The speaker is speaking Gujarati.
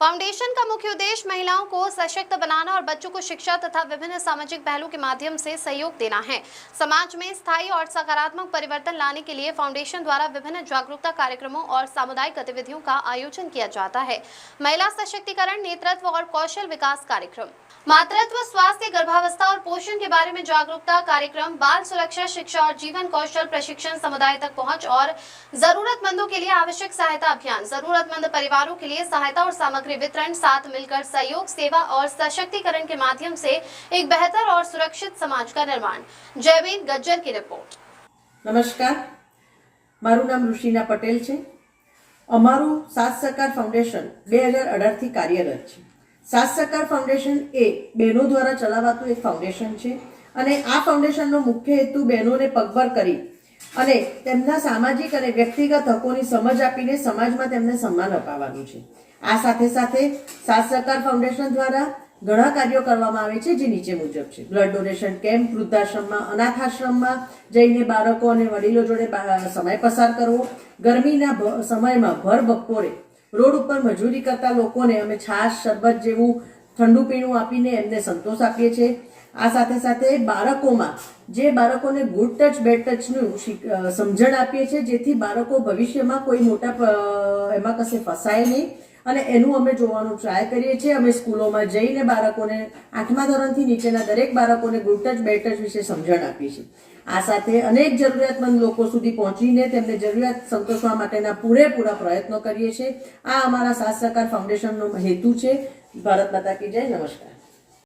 फाउंडेशन का मुख्य उद्देश्य महिलाओं को सशक्त बनाना और बच्चों को शिक्षा तथा विभिन्न सामाजिक पहलू के माध्यम से सहयोग देना है। समाज में स्थायी और सकारात्मक परिवर्तन लाने के लिए फाउंडेशन द्वारा विभिन्न जागरूकता कार्यक्रमों और सामुदायिक गतिविधियों का आयोजन किया जाता है। महिला सशक्तिकरण, नेतृत्व और कौशल विकास कार्यक्रम, मातृत्व, स्वास्थ्य, गर्भावस्था और पोषण के बारे में जागरूकता कार्यक्रम, बाल सुरक्षा, शिक्षा और जीवन कौशल प्रशिक्षण, समुदाय तक पहुंच और जरूरतमंदों के लिए आवश्यक सहायता अभियान, जरूरतमंद परिवारों के लिए सहायता और सामग्री वितरण, साथ मिलकर सहयोग, सेवा और सशक्तिकरण के माध्यम से एक बेहतर और सुरक्षित समाज का निर्माण। जयवीर गज्जर की रिपोर्ट। नमस्कार, मारू नाम ऋषिना पटेल छे। अमारू साथ सहकार फाउंडेशन 2018 થી કાર્યરત છે। साथ सहकार फाउंडेशन ए बहनों द्वारा चलावाતું एक फाउंडेशन છે અને આ ફાઉન્ડેશનનો મુખ્ય હેતુ બહેનોને પગભર કરી અને તેમના સામાજિક અને વ્યક્તિગત હકોની સમજ આપીને સમાજમાં તેમને સન્માન અપાવવાનું છે। આ સાથે સાથે સાથ સહકાર ફાઉન્ડેશન દ્વારા ઘણા કાર્યો કરવામાં આવે છે, જે નીચે મુજબ છે। બ્લડ ડોનેશન કેમ્પ, વૃદ્ધાશ્રમમાં, અનાથાશ્રમમાં જઈને બાળકો અને વડીલો જોડે સમય પસાર કરવો, ગરમીના સમયમાં ભર બપોરે રોડ ઉપર મજૂરી કરતા લોકોને અમે છાશ, શરબત જેવું ઠંડુ પીણું આપીને એમને સંતોષ આપીએ છીએ। આ સાથે સાથે બાળકોમાં જે બાળકોને ગુડ ટચ, બેડ ટચનું સમજણ આપીએ છીએ, જેથી બાળકો ભવિષ્યમાં કોઈ મોટા એમાં કશે ફસાય નહીં અને એનું અમે જોવાનું ટ્રાય કરીએ છીએ। અમે સ્કૂલોમાં જઈને બાળકોને 8મા ધોરણથી નીચેના દરેક બાળકોને ગુડ ટચ, બેડ ટચ વિશે સમજણ આપીએ છીએ। આ સાથે અનેક જરૂરિયાતમંદ લોકો સુધી પહોંચીને તેમને જરૂરિયાત સંતોષવા માટેના પૂરેપૂરા પ્રયત્નો કરીએ છીએ। આ અમારા સાથ સહકાર ફાઉન્ડેશનનો હેતુ છે। ભારત માતા કી જય। નમસ્કાર।